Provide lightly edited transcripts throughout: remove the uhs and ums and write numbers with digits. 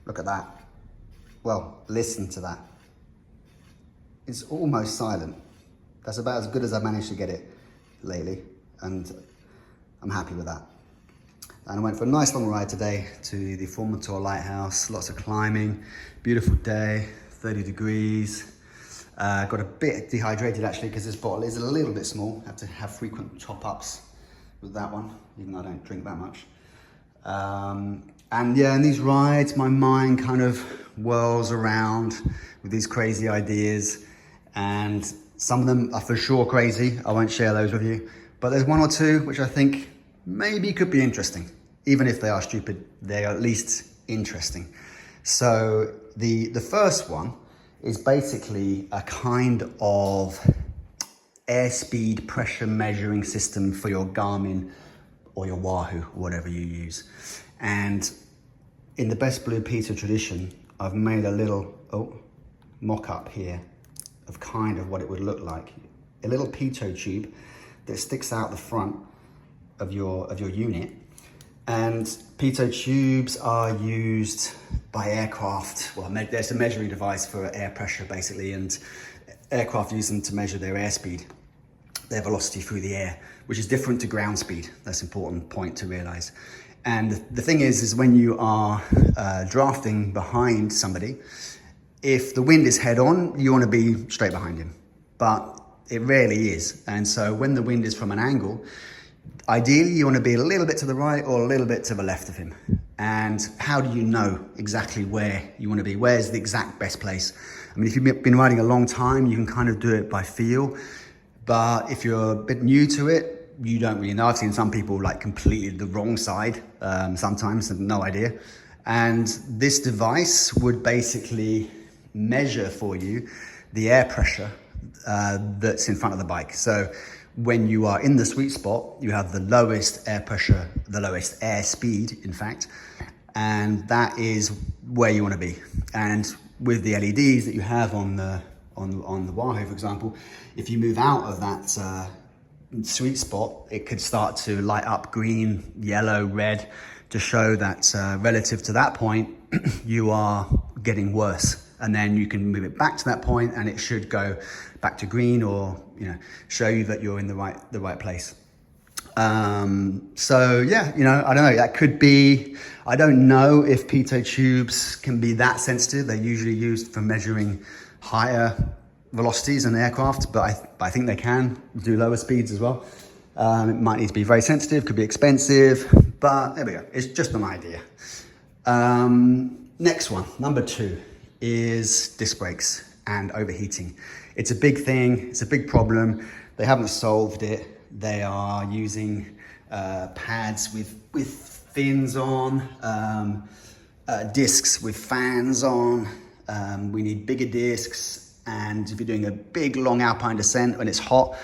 Look at that. Well, listen to that. It's almost silent. That's about as good as I've managed to get it lately, and I'm happy with that. And I went for a nice long ride today to the Formentor Lighthouse, lots of climbing, beautiful day, 30 degrees. Got a bit dehydrated actually because this bottle is a little bit small. Had to have frequent top-ups with that one, even though I don't drink that much. And yeah, in these rides, my mind kind of whirls around with these crazy ideas, and some of them are for sure crazy. I won't share those with you, but there's one or two which I think maybe could be interesting. Even if they are stupid, they are at least interesting. So the first one is basically a kind of airspeed pressure measuring system for your Garmin or your Wahoo, whatever you use. And in the Best Blue Peter tradition, I've made a little mock-up here of kind of what it would look like. A little pitot tube that sticks out the front of your unit. And pitot tubes are used by aircraft. Well, there's a measuring device for air pressure basically, and aircraft use them to measure their airspeed, their velocity through the air, which is different to ground speed. That's an important point to realize. And the thing is when you are drafting behind somebody, if the wind is head on, you want to be straight behind him, but it rarely is. And so when the wind is from an angle, ideally you want to be a little bit to the right or a little bit to the left of him. And how do you know exactly where you want to be? Where's the exact best place? I mean, if you've been riding a long time, you can kind of do it by feel, but if you're a bit new to it, you don't really know. I've seen some people like completely the wrong side sometimes, and no idea. And this device would basically measure for you the air pressure that's in front of the bike. So when you are in the sweet spot, you have the lowest air pressure, the lowest air speed, in fact, and that is where you want to be. And with the LEDs that you have on the Wahoo, for example, if you move out of that sweet spot, it could start to light up green, yellow, red to show that relative to that point, you are getting worse. And then you can move it back to that point and it should go back to green, or show you that you're in the right place. So yeah, I don't know, that could be, I don't know if pitot tubes can be that sensitive. They're usually used for measuring higher velocities in aircraft, but I think they can do lower speeds as well. It might need to be very sensitive, could be expensive, but there we go. It's just an idea. Next one, number 2, is disc brakes and overheating. It's a big thing, it's a big problem. They haven't solved it. They are using pads with fins on, discs with fans on. We need bigger discs. And if you're doing a big long alpine descent when it's hot,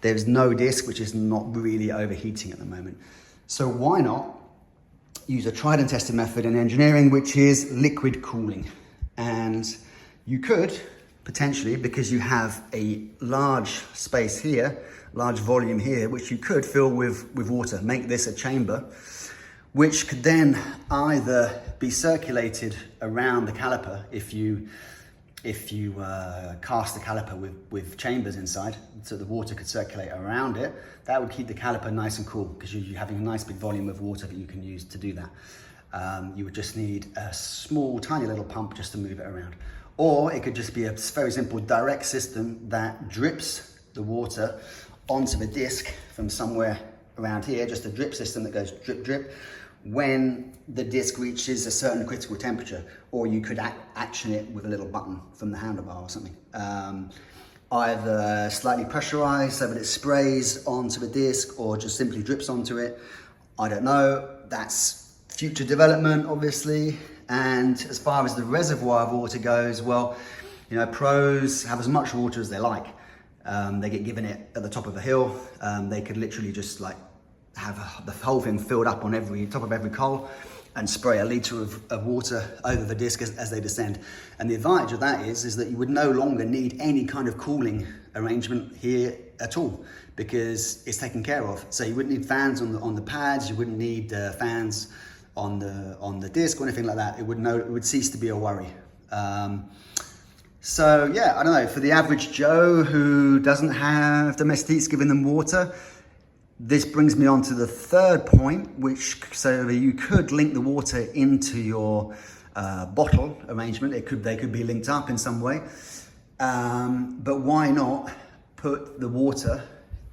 there's no disc, which is not really overheating at the moment. So why not use a tried and tested method in engineering, which is liquid cooling? And you could potentially, because you have a large space here, large volume here, which you could fill with water, make this a chamber, which could then either be circulated around the caliper if you cast the caliper with chambers inside, so the water could circulate around it. That would keep the caliper nice and cool, because you're having a nice big volume of water that you can use to do that. You would just need a small, tiny little pump just to move it around. Or it could just be a very simple direct system that drips the water onto the disc from somewhere around here, just a drip system that goes drip, drip, when the disc reaches a certain critical temperature. Or you could action it with a little button from the handlebar or something. Either slightly pressurized so that it sprays onto the disc, or just simply drips onto it. I don't know, that's future development obviously. And as far as the reservoir of water goes, well, pros have as much water as they like. They get given it at the top of a hill. They could literally just like have the whole thing filled up on top of every coal and spray a litre of water over the disc as they descend. And the advantage of that is that you would no longer need any kind of cooling arrangement here at all, because it's taken care of. So you wouldn't need fans on the pads, you wouldn't need fans on the disc or anything like that, it would cease to be a worry. So yeah, I don't know, for the average Joe who doesn't have domestiques giving them water, this brings me on to the third point, so you could link the water into your bottle arrangement. They could be linked up in some way, but why not put the water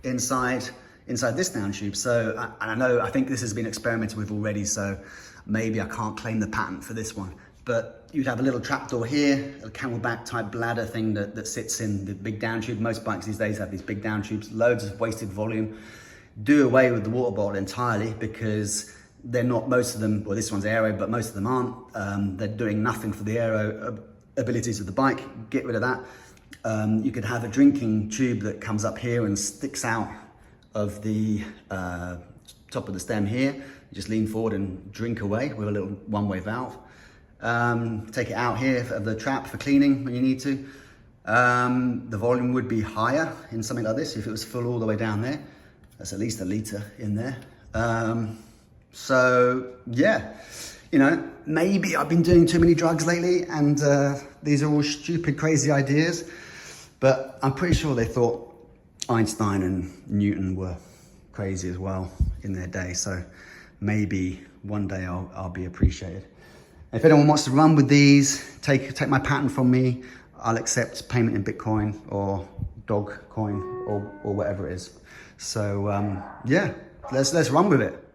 inside this down tube? So I think this has been experimented with already, so maybe I can't claim the patent for this one, but you'd have a little trapdoor here, a camelback type bladder thing that sits in the big down tube. Most bikes these days have these big down tubes, loads of wasted volume. Do away with the water bottle entirely, because they're not, most of them, well, this one's aero, but most of them aren't. They're doing nothing for the aero abilities of the bike. Get rid of that. You could have a drinking tube that comes up here and sticks out of the top of the stem here. You just lean forward and drink away with a little one-way valve. Take it out here of the trap for cleaning when you need to. The volume would be higher in something like this if it was full all the way down there. That's at least a litre in there. So yeah, maybe I've been doing too many drugs lately, and these are all stupid, crazy ideas, but I'm pretty sure they thought Einstein and Newton were crazy as well in their day. So maybe one day I'll be appreciated. If anyone wants to run with these, take my patent from me. I'll accept payment in Bitcoin or Dogecoin or whatever it is. So yeah, let's run with it.